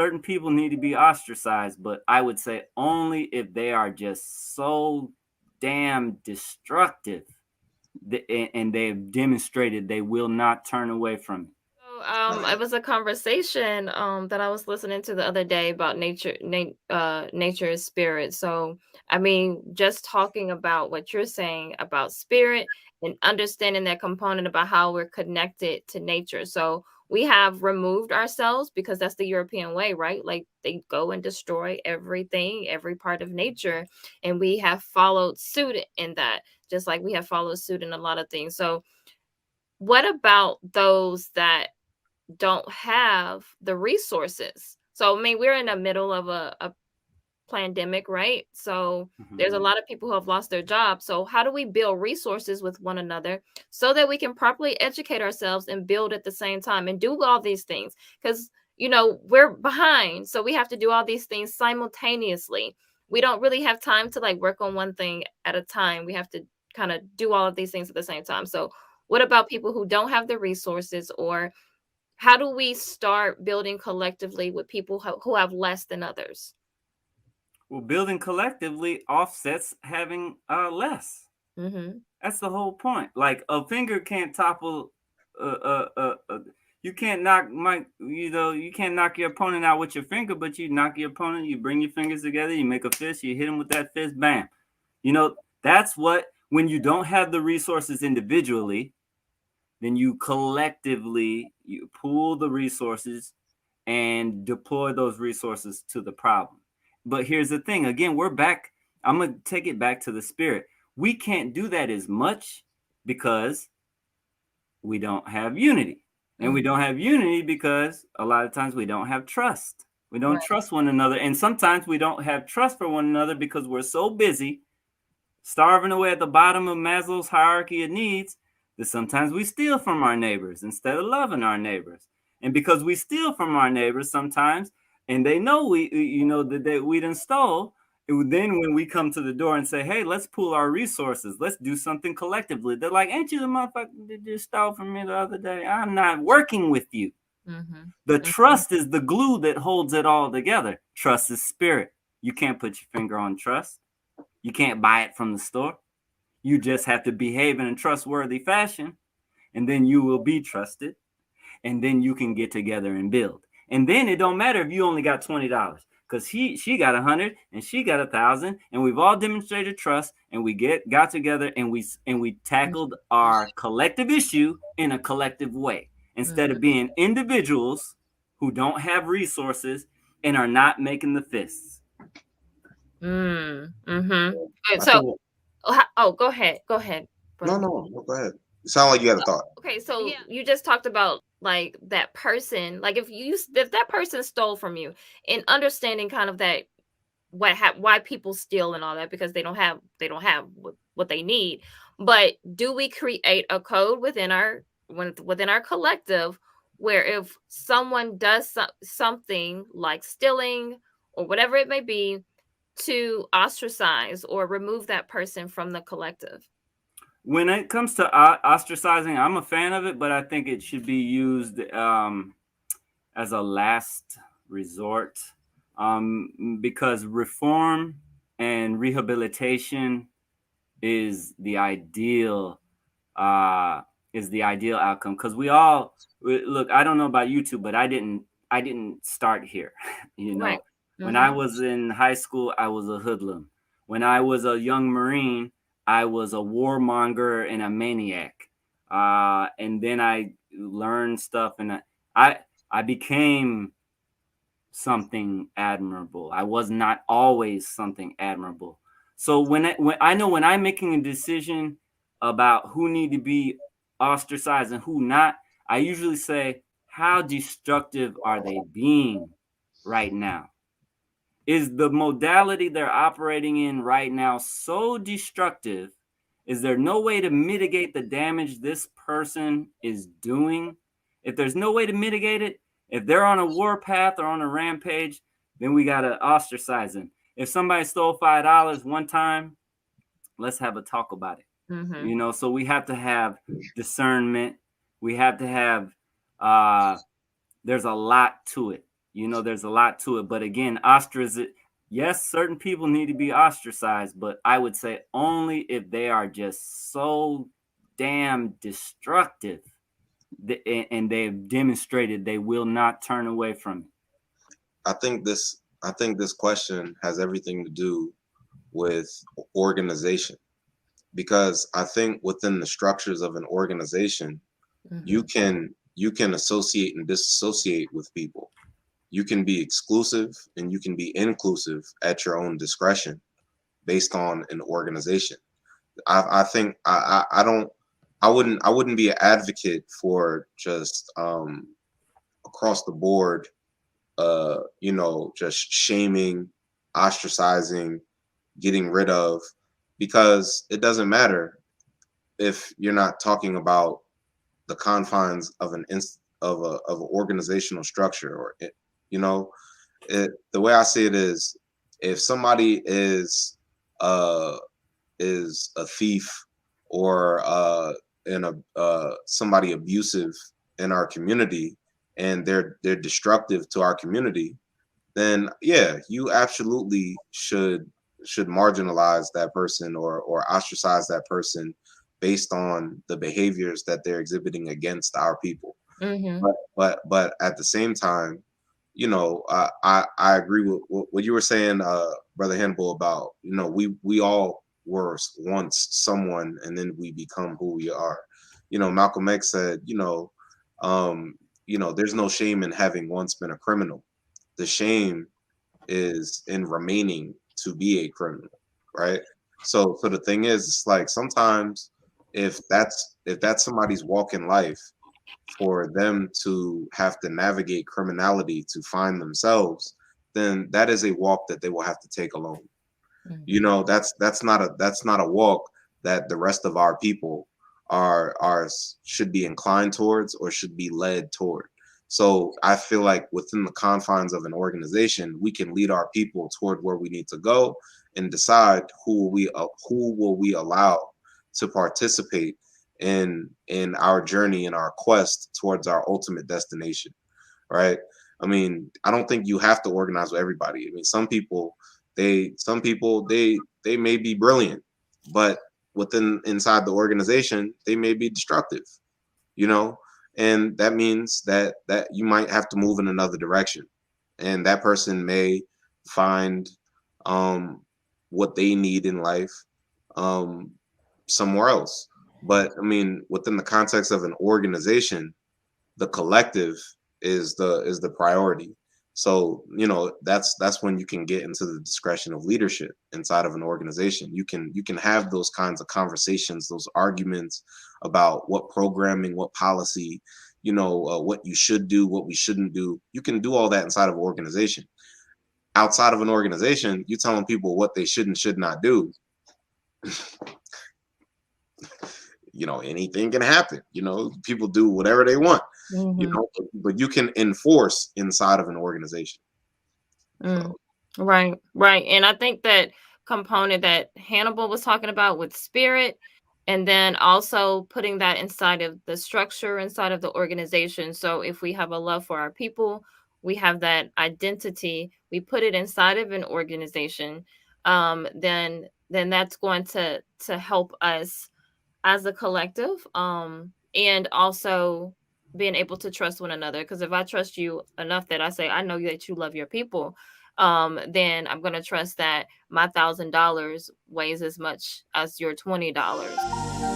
certain people need to be ostracized, but I would say only if they are just so damn destructive and they've demonstrated they will not turn away from it. So, Right. it was a conversation that I was listening to the other day about nature is spirit. So, I mean, just talking about what you're saying about spirit and understanding that component about how we're connected to nature. So, we have removed ourselves because that's the European way, right? Like they go and destroy everything, every part of nature, and we have followed suit in that, just like we have followed suit in a lot of things. So, what about those that don't have the resources? So, I mean, we're in the middle of a pandemic, right? So there's a Mhm. lot of people who have lost their jobs. So how do we build resources with one another so that we can properly educate ourselves and build at the same time and do all these things? Because we're behind, so we have to do all these things simultaneously. We don't really have time to like work on one thing at a time. We have to kind of do all of these things at the same time. So what about people who don't have the resources, or how do we start building collectively with people who have less than others? Well, building collectively offsets having less. Mhm. That's the whole point. Like a finger can't topple. Uh, uh, uh, uh, you can't knock my. You can't knock your opponent out with your finger, but you knock your opponent. You bring your fingers together. You make a fist. You hit him with that fist. Bam. That's what. When you don't have the resources individually, then you collectively you pool the resources and deploy those resources to the problem. But here's the thing, again, we're back. I'm going to take it back to the spirit. We can't do that as much because we don't have unity. And we Mhm. don't have unity because a lot of times we don't have trust. We don't Right. trust one another. And sometimes we don't have trust for one another because we're so busy starving away at the bottom of Maslow's hierarchy of needs that sometimes we steal from our neighbors instead of loving our neighbors. And because we steal from our neighbors sometimes, and they know we done stole, then when we come to the door and say, "Hey, let's pool our resources, let's do something collectively," they're like, "Ain't you the motherfucker that just stole from me the other day? I'm not working with you." Mhm. The Mhm. trust is the glue that holds it all together. Trust is spirit. You can't put your finger on trust. You can't buy it from the store. You just have to behave in a trustworthy fashion, and then you will be trusted, and then you can get together and build. And then it don't matter if you only got $20, because she got 100 and she got 1,000, and we've all demonstrated trust, and we got together and we tackled our collective issue in a collective way instead of Mhm. being individuals who don't have resources and are not making the fists. Mm. Mhm. I So, think go ahead. Go ahead, no, brother. no, go ahead. You sound like you had a thought. Okay, so you just talked about like that person, like if that person stole from you, and understanding kind of that why people steal and all that, because they don't have what they need. But do we create a code within our collective where if someone does something like stealing or whatever it may be, to ostracize or remove that person from the collective? When it comes to ostracizing, I'm a fan of it, but I think it should be used as a last resort, because reform and rehabilitation is the ideal uh, outcome. Because look. I don't know about you two, but I didn't start here. you Right. know, when I Mhm. was in high school, I was a hoodlum. When I was a young Marine, I was a warmonger and a maniac. And then I learned stuff, and I I became something admirable. I was not always something admirable. So when I know when I'm making a decision about who need to be ostracized and who not, I usually say, how destructive are they being right now? Is the modality they're operating in right now so destructive? Is there no way to mitigate the damage this person is doing? If there's no way to mitigate it, if they're on a war path or on a rampage, then we got to ostracize them. If somebody stole $5 one time, let's have a talk about it. Mhm. So we have to have discernment. We have to have, uh, there's a lot to it. You know, there's a lot to it. But again, ostracism, yes, certain people need to be ostracized, but I would say only if they are just so damn destructive and they've demonstrated they will not turn away from it. I think this question has everything to do with organization, because I think within the structures of an organization, you can associate and disassociate with people. You can be exclusive and you can be inclusive at your own discretion based on an organization. I think I wouldn't be an advocate for just across the board, just shaming, ostracizing, getting rid of, because it doesn't matter if you're not talking about the confines of of an organizational structure, or you know the way I see it is, if somebody is a thief, or somebody abusive in our community, and they're destructive to our community, then yeah, you absolutely should marginalize that person, or ostracize that person based on the behaviors that they're exhibiting against our people. Mm-hmm. But at the same time, I agree with what you were saying, Brother Hannibal, about, we all were once someone, and then we become who we are. Malcolm X said, there's no shame in having once been a criminal. The shame is in remaining to be a criminal, right? So the thing is, it's like, sometimes if that's somebody's walk in life, for them to have to navigate criminality to find themselves, then that is a walk that they will have to take alone. That's not a walk that the rest of our people are should be inclined towards, or should be led toward. So I feel like within the confines of an organization, we can lead our people toward where we need to go, and decide who will we allow to participate in our journey, in our quest towards our ultimate destination, right? I mean, I don't think you have to organize with everybody. I mean, some people they may be brilliant, but inside the organization, they may be destructive, you know and that means that you might have to move in another direction, and that person may find um what they need in life um somewhere else. But I mean, within the context of an organization, the collective is the priority. So that's when you can get into the discretion of leadership inside of an organization. You can have those kinds of conversations, those arguments about what programming, what policy, what you should do, what we shouldn't do. You can do all that inside of an organization. Outside of an organization, you telling people what they should and should not do. Anything can happen. People do whatever they want. Mm-hmm. But you can enforce inside of an organization. Mm. Right, right. And I think that component that Hannibal was talking about with spirit, and then also putting that inside of the structure, inside of the organization. So if we have a love for our people, we have that identity, we put it inside of an organization, then that's going to help us as a collective, and also being able to trust one another, because if I trust you enough that I say I know that you love your people, then I'm going to trust that my $1,000 weighs as much as your $20.